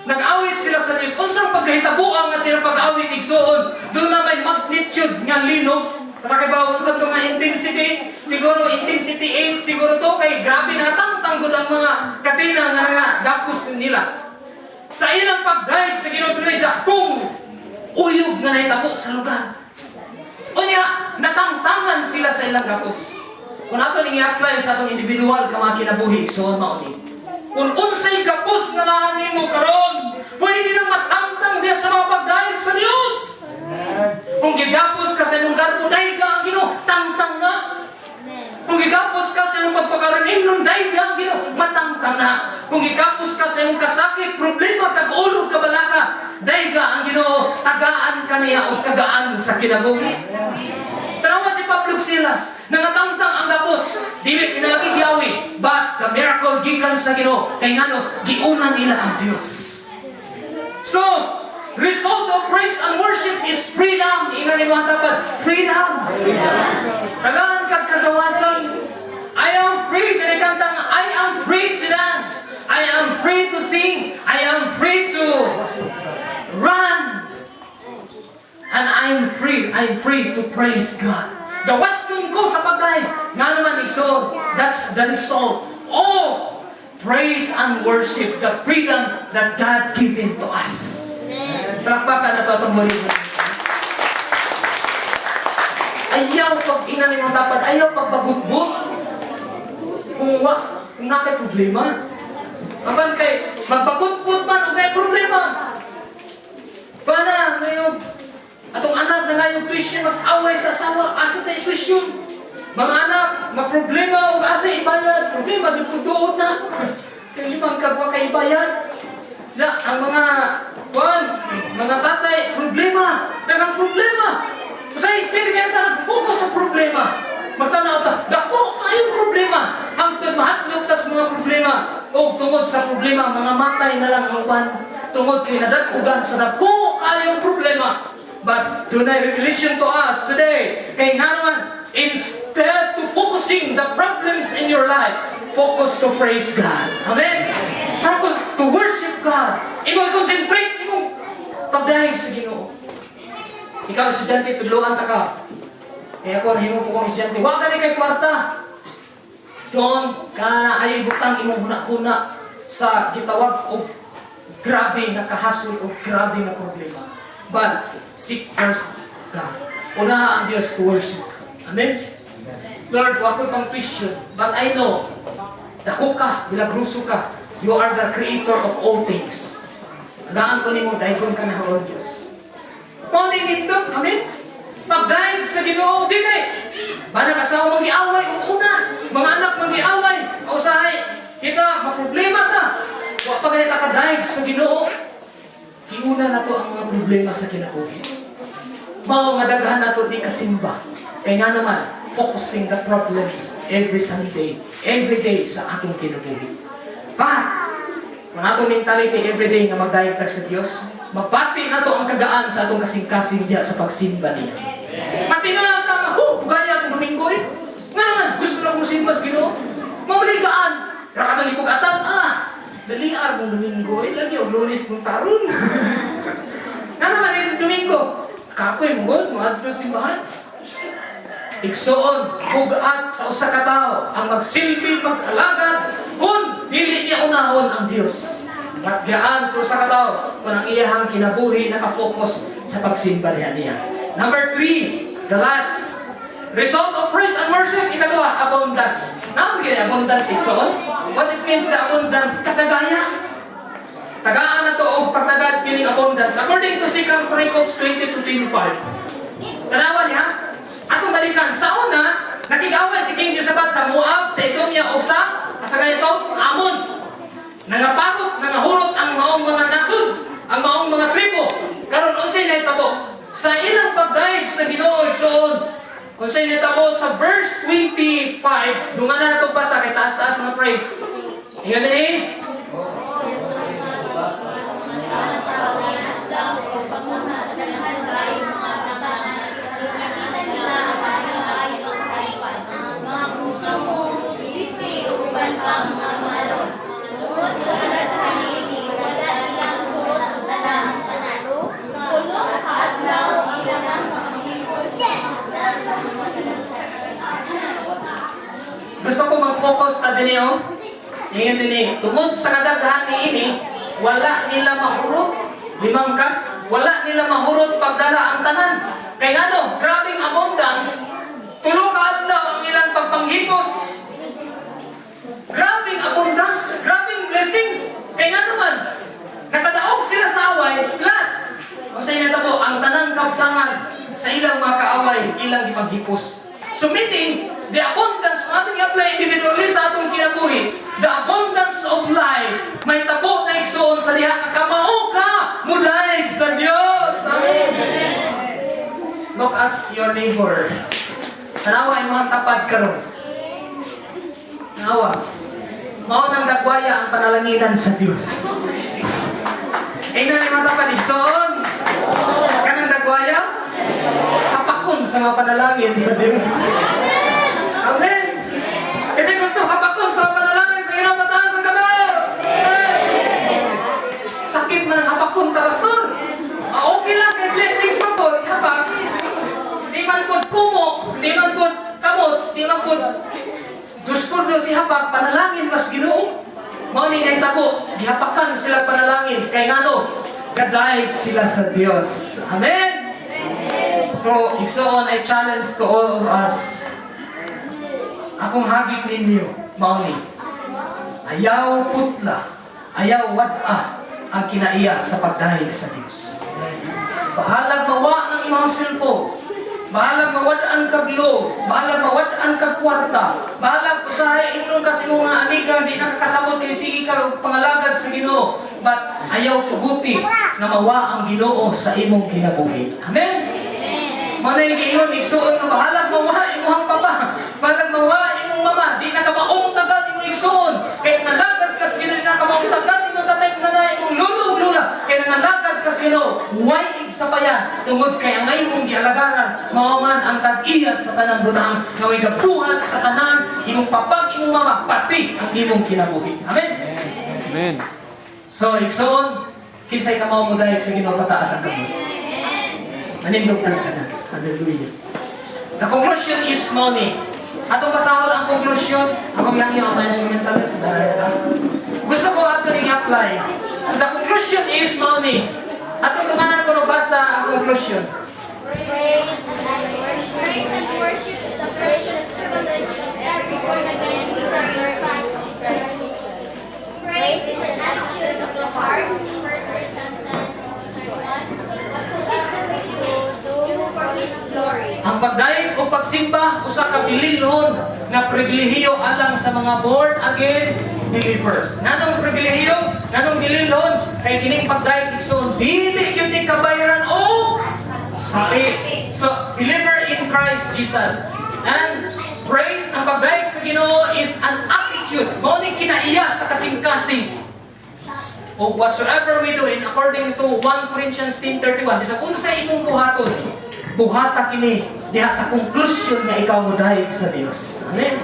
Nag-awit sila sa Dios. Unsang pagkahitabuan nga sila pag-awit igsuon, doon na may magnitude nga linog. Patakibaw sa ito nga intensity, siguro intensity 8, siguro to kay grabe na tanggod ang mga katina nga gapos nila. Sa ilang pag-drive sa ginodunay kung uyog nga nahitabo sa lugar. Unya, natangtangan sila sa ilang gapos. Kung ato ning i-apply sa atong individual ka mga kinabuhi, so mauni. Kung unsay gapos nga naanin mo karon, pwede nang matangtang diya sa mga pag-drive sa Dios. Kung gigapos ka sa imong garbo, dayga ang Ginoo, tangtang na. Kung gigapos ka sa imong pagpakaroon, imnon dayga ang Ginoo, matangtang na. Kung gigapos ka sa imong kasakit, problema, tag-ulog, kabalaka, dayga ang Ginoo, tagaan ka niya o tagaan sa kinabuhi. Tanawa si Pablo Silas, nangatangtang ang gapos, dili pinagigyawi, but the miracle gikan sa Ginoo, kay ngano giuna nila ang Dios. So, result of praise and worship is freedom. Ina ni mga tapat, freedom. Tagaan kag kagawasan. I am free. Dinikantang, I am free to dance. I am free to sing. I am free to run. And I'm free to praise God. Gawas nun ko sa pagkay. Nga naman iso, that's the result of praise and worship, the freedom that God given to us. Palakpakan na ito itong muli. Ayaw pag inanin mo dapat, ayaw pag pagutbut. Kung nakay problema. Kapag kay magpagutbut man, kung may problema. Para ngayon, atong anak na ngayon Christian, mag-away sa asawa, asa tayo Christian. Mga anak, maproblema o asa ibayad, problema sa pagdood na. Yung limang kapwa kay ibayad. Ang mga tatay, problema. Dagang problema. Kasi pinigyan ka nag-focus sa problema. Magtanaw ka, dako kayong problema. Hangtod mahatlog tas mga problema. O tungod sa problema, mga matay na lang ang uban. Tungod kay nadatugan sa dako kayong problema. But tonight, revelation to us today, kay naman, instead to focusing the problems in your life, focus to praise God. Amen? Focus to worship God. Imo concentrate, imo pagdahig sa Ginoo. Ikaw, estudyante, tudloan ta ka. Kaya ako, hinong po kong estudyante, huwag ka kay kwarta. Doon ka ay butang imong huna-huna sa gitawag o grabe na kahasol o grabe na problema. But seek first God. Una ang Diyos to worship. Amen? Lord, wag ko pang question, but I know, dako ka, bilagruso ka, you are the creator of all things. Agaan ko ni mo, dahil ka na haon Diyos. Morning nito, amen? Pag-drive sa Ginoo, di kay, manang asawa mag-iaway, una, mga anak mag-iaway, o sahay, kita, maproblema ka, wag pa ganit ka-drive sa Ginoo, iuna na to ang mga problema sa kinabuhi. Mao nga daghan na to di kasimba. Kaya nga naman, focusing the problems every Sunday, every day sa atong kinabuhi. But, kung atong mentality every day na magdayag sa Diyos, mabati na to ang kagaan sa atong kasing-kasing diya sa pagsimba niya. Pati nga ka, bugaya akong Domingo eh. Nga naman, gusto na akong simba sa Ginoo. Mamaligaan, rakatang ipugatan, daliar mong Domingo eh, lagi o Lunes mong tarun. Nga naman yung Domingo, kapoy mo, mga ato simbahan. Igsoon, bugat sa usa ka tao ang magsilbi, mag-alagad kung dili niya unahon ang Dios. Magyaan sa usa ka tao kung ang iyahang kinabuhi nakafocus sa pagsimba niya. Number 3, the last result of praise and worship, ikagawa, abundance. Napagin abundance igsoon. What it means the abundance? Katagaya. Tagaan na to og pagtagad kini abundance. According to 2 Chronicles 20-25. Tanawa niya, atong balikan, sa una, nakikaway si King Josaphat sa Moab, sa Edomia, o sa ganito, Amon. Nangapakot, nangahurot ang maong mga nasod, ang maong mga tribo. Karon unsay nahitabo? Sa ilang pagdayeg sa Ginoo igsoon, unsay nahitabo sa verse 25, dumana na to pa sa kitaas-taas ng praise. Ingat eh. din niyo. Ingat din tungod sa kadaghan ni ini, wala nila mahurot. Limang ka, wala nila mahurot pagdala ang tanan. Kaya nga no, grabing abundance, tulo ka adlaw ang ilang pagpanghipos. Grabing abundance, grabing blessings. Kaya nga naman, nakadaog sila sa away, plus, o sa inyo tabo, ang tanang kaptangan sa ilang mga kaaway, ilang ipaghipos. So meaning, the abundance, kung ating apply individually sa atong kinabuhi, the abundance of life, may tabo na igsoon sa diha, kamao ka, mudaig sa Diyos. Amen. Look at your neighbor. Tanawa ay mga tapad karon. Tanawa. Mao nang nagwaya ang panalanginan sa Diyos. Ay na mga tapad igsoon. Kanang nagwaya, kapakon sa mga panalangin sa Diyos. Amen. Kasi gusto kapakon sa panalangin sa iyong pataas ng kamay. Sakit man ang kapakon ka, pastor. Okay lang, may blessings pa po. Hapak. Di man po kumok, di man po kamot, di man po gusto do si hapak, panalangin mas Ginoo. Mao ni kay tabo, gihapakan sila panalangin kay ngano gadaig sila sa Dios. Amen. So, igsoon I challenge to all of us. Akong hagit ninyo, mao ni ayaw putla, ayaw wad-a ang kinaiya sa pagdahig sa Dios. Bahalag mawa ng imong cellphone. Bahalag mawadaan kag lo, bahalag mawadaan kag kwarta, bahalag usahay inyong kasi mga amiga di nakakasabot kay sige ka og pangalagad sa Ginoo, but ayaw tuguti na mawa ang Ginoo sa imong kinabuhi. Amen. Manay giingon igsuon nga bahalag mawa imong papa, bahalag mawa imong mama, di na ka maong tagal imong igsuon, kay nalagad ka sa Ginoo na ka maong tagal imong tatay nanay imong lolo lula, kay nalagad ka sa Ginoo, way igsapayan tungod kay ang imong gialagaran mao man ang tag-iya sa tanang butang nga way gabuhat sa tanan imong papa imong mama pati ang imong kinabuhi. Amen. Amen. So igsoon kinsay ka mao mudayeg sa Ginoo pataas ang kamot. Manindog ka na. Hallelujah. The conclusion is money. Atong pasahol ang conclusion, akong lang yung mga instrumental sa dahil. Gusto ko ato ring apply. So the conclusion is money. Atong tunganan ko basa ang conclusion. Praise and worship is the precious privilege of every born-again believer in Christ Jesus. Praise is an attitude of the heart, first person, whatsoever we do for His glory. Ang pagdaig o pagsimba usa ka bililhon nga pribilehiyo alang sa mga born again believers. Nanong pribilehiyo, nanong bililhon kay kining pagdaig igsoon dili gyud ni kabayaran o sakit. So, believer in Christ Jesus. And praise, ang pagdaig sa Ginoo is an attitude. Mao ni kinaiya sa kasing-kasing. O whatsoever we do in according to 1 Corinthians 10:31, bisag unsay imong buhaton, buhata kini diha sa conclusion nga ikaw modaig sa Dios. Amen.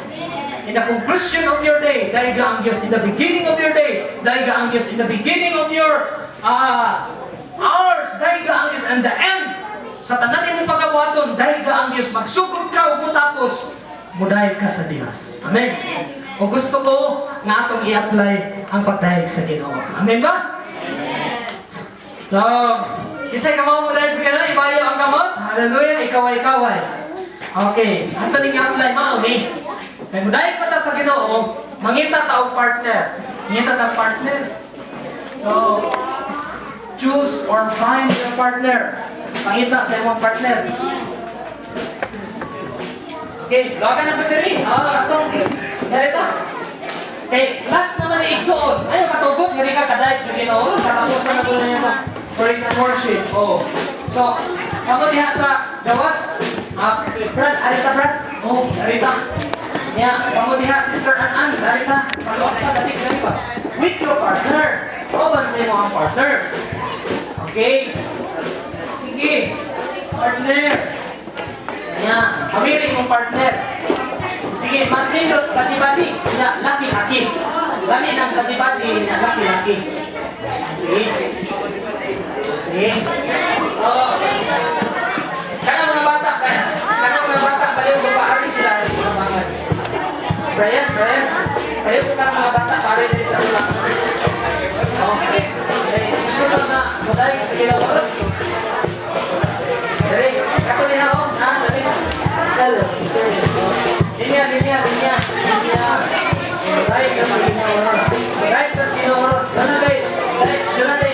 In the conclusion of your day, daig ang Dios. In the beginning of your day, daig ang Dios. In the beginning of your hours, daig ang Dios. And the end, sa tanan imong pagkabuhaton, daig ang Dios. Magsugod ka ug mutapos, modaig ka sa Dios. Amen. O gusto ko nga atong i-apply ang pagdahig sa Ginoo. Amen ba? So, isay ka mo dahil sa Ginoo, ibayo ang kamot. Hallelujah, ikaway-kaway. Okay, ato ning i-apply mao ni. Kay mudahig pa ta sa Ginoo, mangita ta og partner. Mangita ta partner. So, choose or find your partner. Pangita sa imong partner. Okay, lawakan na battery. Asong Narita. Okay, last naman ni igsoon. Ayaw katugot, hindi ka kadayag sa Ginoo. Katapos na nato na praise and worship. Oh. So, kamo diha sa gawas. Brad, arita Brad. Oh, arita. Yeah, kamo diha Sister Ann, arita. Pagluwag ka dali pa. With your partner. Oban sa imo ang partner. Okay. Sige. Partner. Yeah, amiri mong partner. Sige, mas nindot, baji-baji, na laki-laki. Lami ng baji-baji, na laki-laki. Sige. Sige. So, kanang mga bata, baliw ko pa, sila. Brian,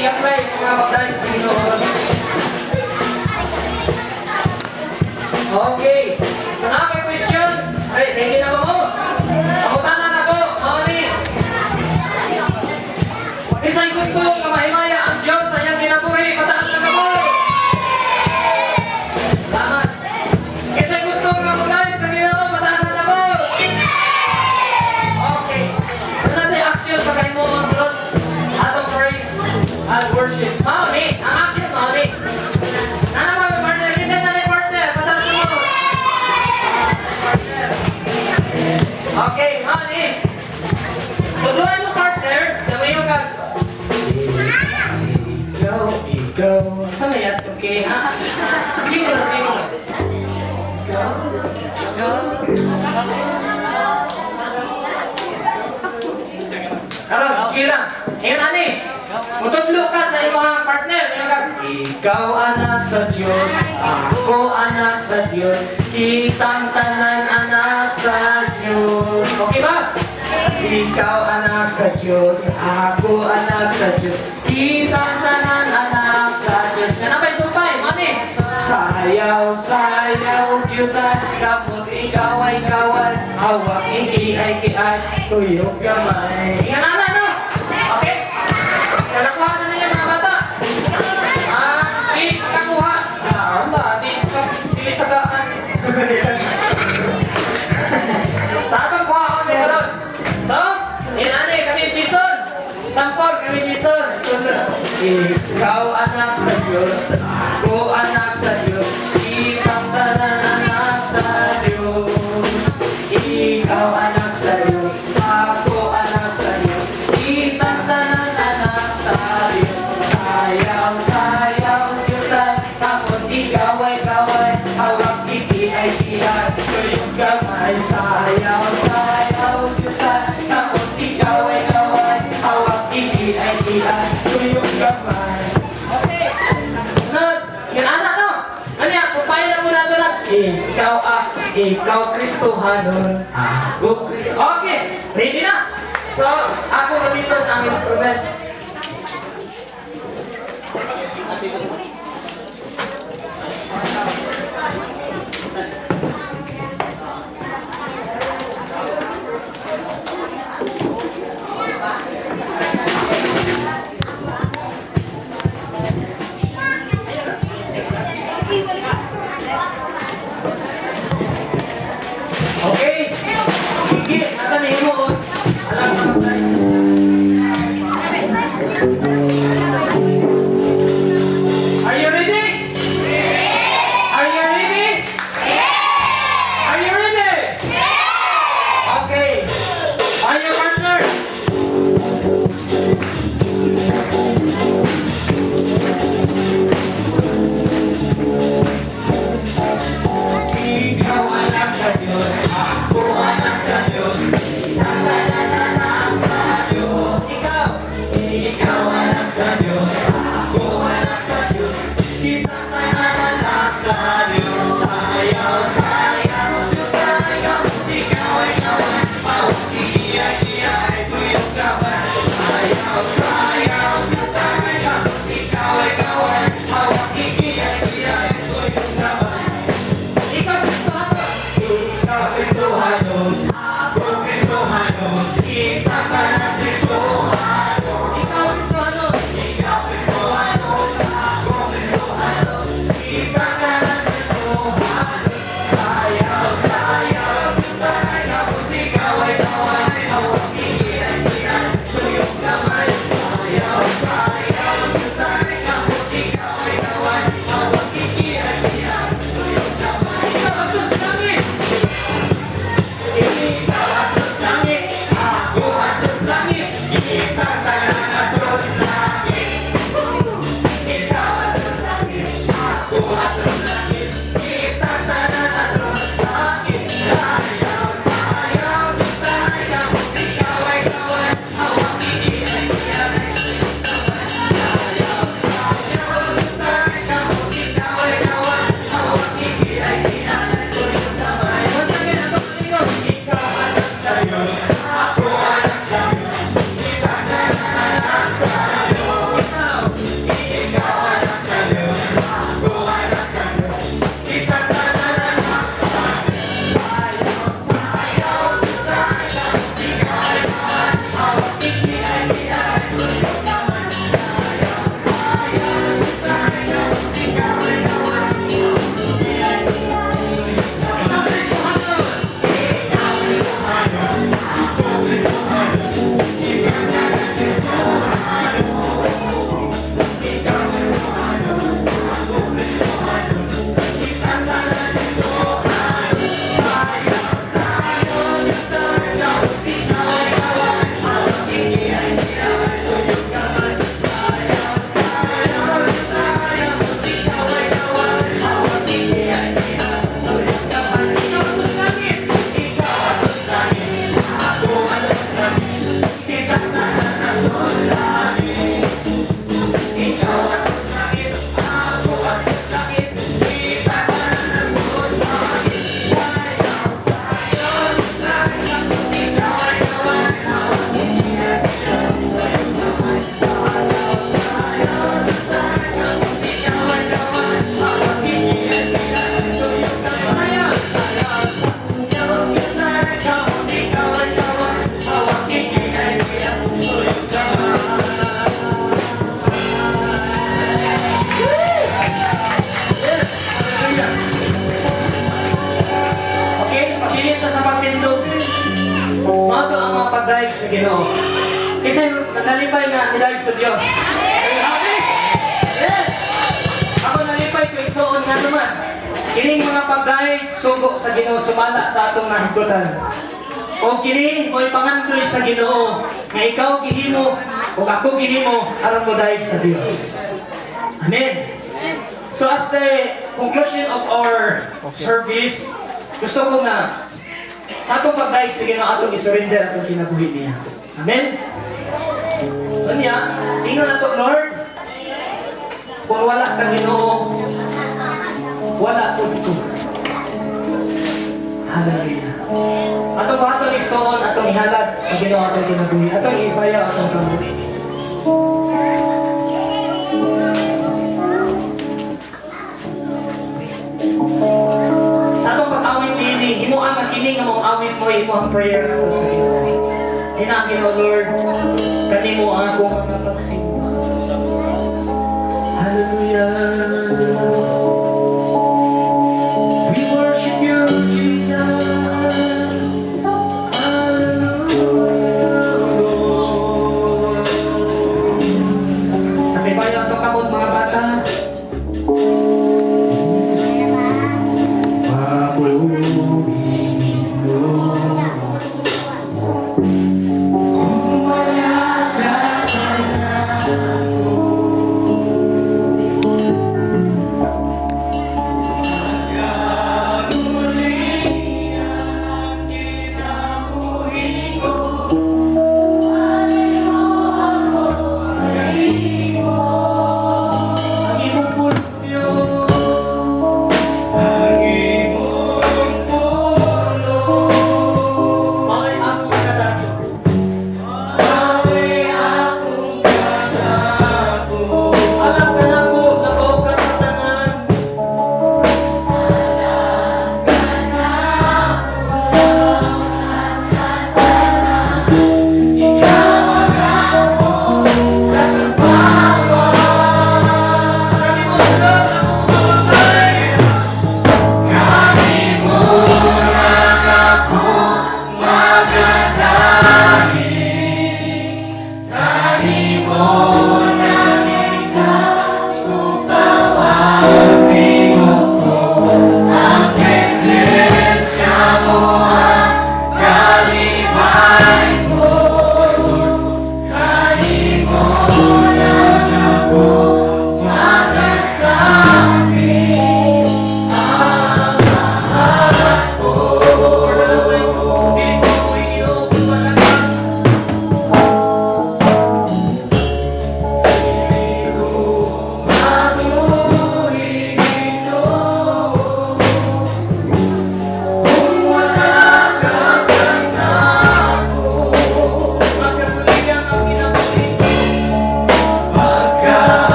i-apply ang mga bagay sa Ginoo. Okay. So na may question? Ay, ready na ba mo? Pangutanan ako. Mawali. Isa'y gusto ka mahimaya ang Diyos sa iyang kinabuhi. Mataas na ka mo. Salamat. Isa'y gusto ka mulay sa Ginoo. Mataas na ka mo. Okay. Ano natin action sa kayo mo ang tulad? Atong praise and worship. Mawali. Ang action, mawali. Nana ba, partner? Isa'y na partner. Mataas na mo. Okay, mawali. Tuluan mo partner. Gawin ka. Ikaw. Saan na yan? Okay, ha? Sige na, sige na. Karon, sige lang. Ayan, ani. Mututlo ka sa iyong mga partner. Ikaw anak sa Diyos, ako anak sa Diyos, kitang tanan anak sa Diyos. Okay ba? Ikaw anak sa Diyos, ako anak sa Diyos, kitang tanan anak sa Diyos. Yan ang may sumpay, mani. Sayaw, sayaw, kyutan, kapot ikaw ay kawan, hawak iki ay kian, tuyok gamay. Yan na, no? Okay? Kalakuha na niya mga bata. Di makakuha. Allah, di tagaan. Tatang kuha ako sa harap. So, inani kami Jason. Sampol kami Jason. Ikaw anak sa Diyos, ako anak sa Diyos, kitang tanan anak sa Diyos. Ikaw anak sa Diyos, ako anak sa Diyos, kitang tanan anak sa Diyos. Sayaw, sayaw, Diyutan, kapon ikaw ay kaway, hawak iki ay kiyan, tuyong gamay. Sayaw, sayaw, Diyutan, kapon ikaw ay kaway, hawak iki ay kiyan, tuyong gamay. Okay, sunod. Yan anak, no? Ano yan? Sumpayan na muna ito lang. Ikaw Kristohanon, ako Kristo. Okay, ready na? So, ako gamiton ang instrument. Okay? Sige, natanihin mo. Alam mo tayo. Ginoo. Kasi nalipay nga nilay sa Dios. Happy? Yes! Ako nalipay ko isuon nga naman. Kining mga pagdahig sugo sa Ginoo sumala sa atong nahisgutan. O kini mo'y pangandoy sa Ginoo nga ikaw gihimo o ako gihimo aron mo dahil sa Dios. Amen. So as the conclusion of our service, gusto ko na sa atong pagdahig sa Ginoo atong isurrender atong kinabuhi niya. Amen. Kanya, tingnan na to, Lord. Kung wala kang Ginoo, wala po dito. Hallelujah. Atong atong isuon, atong ihalad sa Ginoo atong kinabuhi, atong ibayaw atong kabuhi. Sa atong pag-awit ini, imo ang makinig ang mong awit mo, imo ang prayer na sa Ginoo. Hinangin mo, Lord, kanimo ang akong mga pagsimba. Hallelujah. We worship you, Jesus. Hallelujah, Lord. Natibayan ito kamot, mga bata.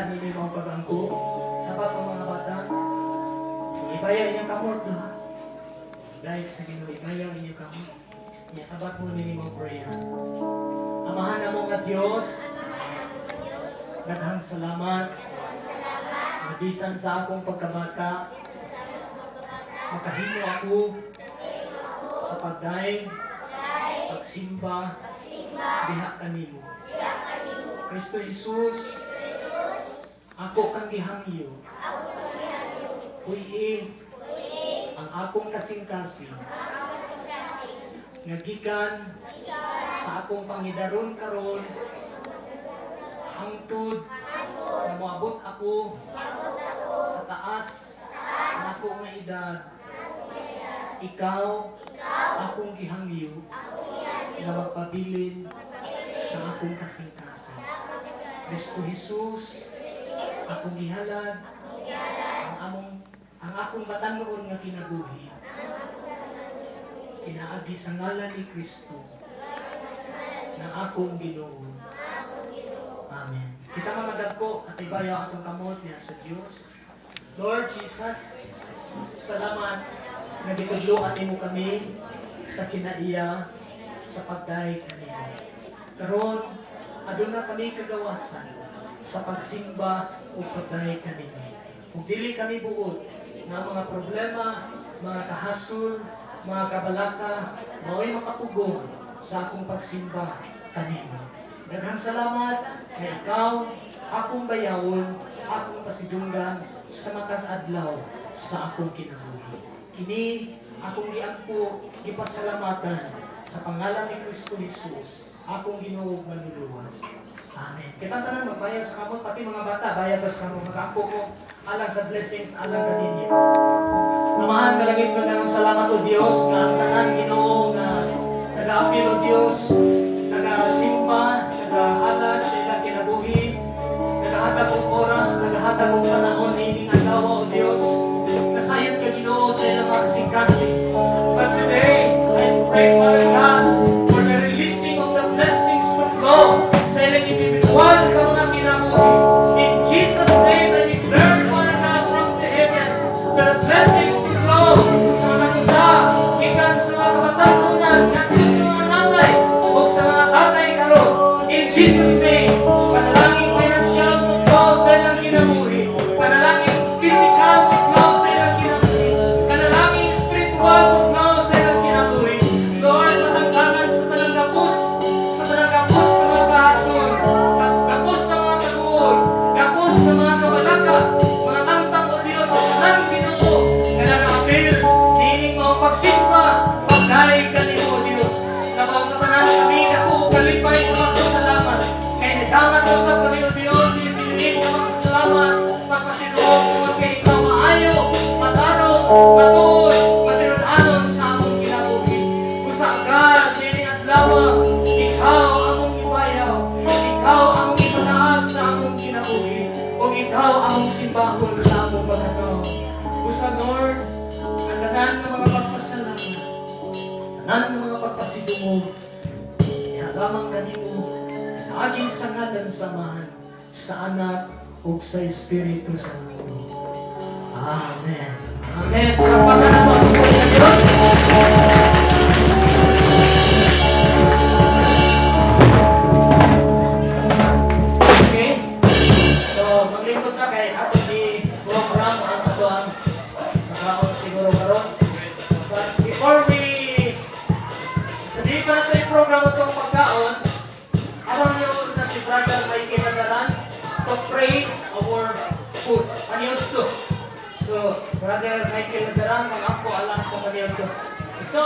ibayad nila yung mga pag-angko. Sapat ang mga bata. Ibayad niyo kamot na. Dahil sa Ginoo, ibayad niyo kamot. Niya sabat mo nila mga prayer. Amahan na mo nga Diyos. Daghang salamat. Nabisan sa akong pagkabata. Makahimo ako sa pagdaig, pagsimba, diha kanimo. Kristo Jesus, ako kang gihangyo. Puyi ang akong kasing-kasing. Nagikan sa akong pangidaron karon hangtod na moabot ako sa taas na akong nga edad. Ikaw akong gihangyo na magpabilin sa akong kasing-kasing. Kristo Jesus, akong gihalad ang akong batan-noon nga kinabuhi. Inaagi sa ngalan ni Kristo na akong Ginoo. Amen. Kita mamadagko at ibaya atong kamot niya sa Diyos. Lord Jesus, salamat na gitudloan mo kami sa kinaiya sa pagdaig kanina. Karon, aduna kami kagawasan sa pagsimba o pagdaig kanina. Kung dili kami buot na mga problema, mga kahasol, mga kabalaka, mao'y makapugong sa akong pagsimba kanina. Daghang salamat na ikaw, akong bayawon, akong pasidunggan sa matag adlaw sa akong kinabuhi. Kini akong giangko, gipasalamatan sa pangalan ni Kristo Jesus, akong Ginoo manluluwas. Amen. Kita tanan magbayad sa kamot, pati mga bata, bayad sa kamot, mag-angko ko, alang sa blessings, alang kaninyo. Namahan kalagit ko ng salamat o Diyos, nga ang tanan Ginoo, nga nag-aapil o Diyos, nag-asimpa, nag-ahalad sa ilang kinabuhi, nag-ahatag ng oras, nag-ahatag ng panahon, ining adlaw o Diyos, nasayod ka Ginoo sa ilang mga kasing-kasing. But today, I pray, Father God, for the releasing of the blessings to flow sa ilang individual ka mga kinabuhi. In Jesus' name, I declare, Father God, from the heaven, the blessings to flow sa mga isa, ikan sa mga kabatanunan, ikan sa mga nanay, o sa mga tatay karon. In Jesus' name, panalangin financial to flow sa ilang kinabuhi, panalangin physical to flow sa ilang kinabuhi, panalangin spiritual to flow sa ilang kinabuhi. Lord, matanggangan sa tanang gapos, sa mga kahasol, gapos sa mga kaguol, gapos sa mga kabalaka, mga tangtang o Diyos, sa tanang Ginoo, na nag-apil, dining mga pagsimba, pagdaig kanimo o Diyos. Nabaw sa tanan kami, ako kalipay sa magpasalamat. Kaya nagdaman mo sa kami o Diyos, pinipilin sa magpasalamat, pagpasinuog mo kay ikaw maayo, mataro, matuod, masinunanon sa among kinabuhi. Usagar, dining adlaw, ikaw among ibayaw, ikaw among ipanaas sa among kinabuhi, o ikaw among simbahon sa among pagkataon. Usa Lord, ang tanan ng mga pagpasalamat, tanan ng mga pagpasidungog, ihagamang kanimo, naagin sa ngalan samahan, sa anak, o sa Espiritu Santo. Amen. Amen. Kapagkan mo ang buhay na Diyos. Okay? So, maglingkod na kay ato di program ang ato ang nakaon siguro karon. But before we sabihin pa natin yung program itong pagkaon, alam niyo na si Brother Mikey Nadaran to pray our food. Paniyod to. So, Brother Michael Nadaran, mag-ampo alas sa paniyod to. So,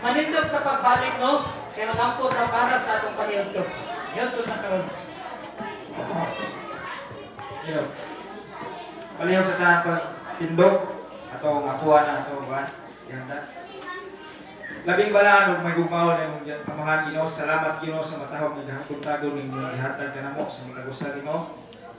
manindog na pagbalik, no? Kaya mag-ampo na para sa atong paniyod to. Yun to na karoon. Yo. Palihaw sa tahan pagtindog atau makuha na ato ba? Ganda. Labing balaan ug may gumaw na imong pamahan Ginoo. Salamat Ginoo sa matahog nga gahapon-tagon nimong gihatag kanamo sa mitagusa Ginoo.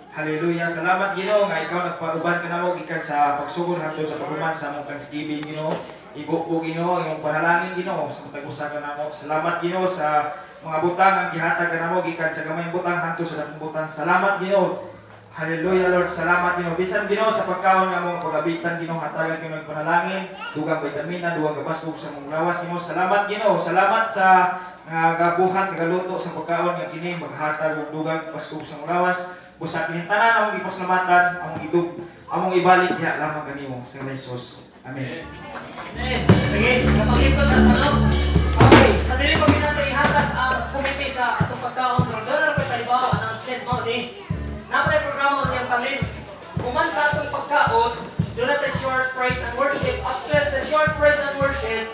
Hallelujah. Salamat Ginoo nga ikaw nagpauban kanamo gikan sa pagsugod hangtod sa paghuman sa among Thanksgiving Ginoo. Ibuko Ginoo imong panalangin Ginoo sa mitagusa kanamo. Salamat Ginoo sa mga butang ang gihatag kanamo gikan sa gamayng butang hangtod sa dakong butang. Salamat Ginoo. Hallelujah, Lord. Salamat, Ginoo. Bisan, Ginoo, sa pagkaon nga mong pag-abitan, Ginoo, hatagan Ginoo yung panalangin, dugang vitamina, dugang kabasog sa mong lawas, Ginoo. Salamat, Ginoo. Salamat sa gabuhat, galuto sa pagkaon nga kini, maghatag og dugang kabasog sa mong lawas. Busa kinintanan, among ipasalamatan, among ibalik diha lamang kanimo sa Jesus. Amen. Sige, kapag-ikot sa tanong. Okay, sa dili pa natin ihatag ang komite sa atong pagkaon, pero doon na tayo ba, announcement mo ni. Napalay programa niyang palis. Kuman sa atong pagkaon, doon natin short praise and worship. After the short praise and worship,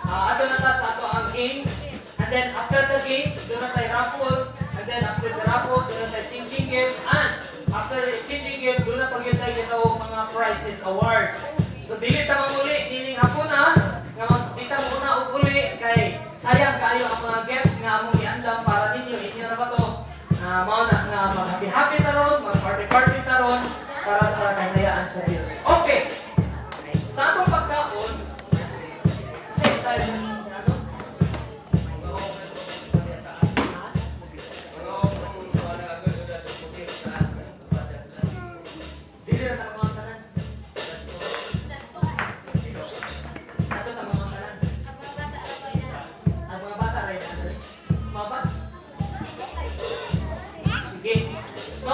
ato na ta sa ato ang games. And then after the games, doon na tayo raffle. And then after the raffle, doon na tayo changing game. And after the changing game, doon na pag-yun tayo gitawag mga prizes award. So dili ta muli, dining hapon nga magpita mo na og uli kay sayang kayo ang mga gifts nga among iandam para ninyo. Inyo na ba to? Mao na nga mag-happy taron, mag-party taron para sa kahinayaan sa Dios. Okay. Sa atong pagkaon, sa style ano? Dili na ta mga tanan. Ato ta mga tanan. Ang mga bata rin ano? Mga bata. Sige. So,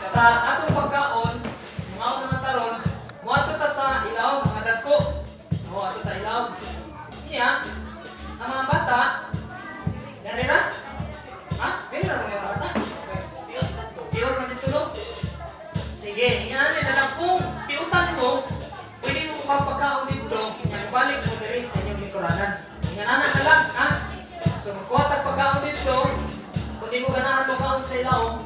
sa atong pagkaon, mga ako ng taron, mo ato ta sa ilaw, mga dagko. Mo ato ta ilaw. Iya, ang mga bata, yan na? Ha? Pwede na mga bata? Tiyor na dito, no? Sige, yan na lang kung piutan mo, pwede mo pagpagkaon dito, yan balik mo diri sa inyong lingkuranan. Yan na lang, ha? So, magkuha tag pagkaon dito, kung di mo ganahan mo kaon sa ilaw,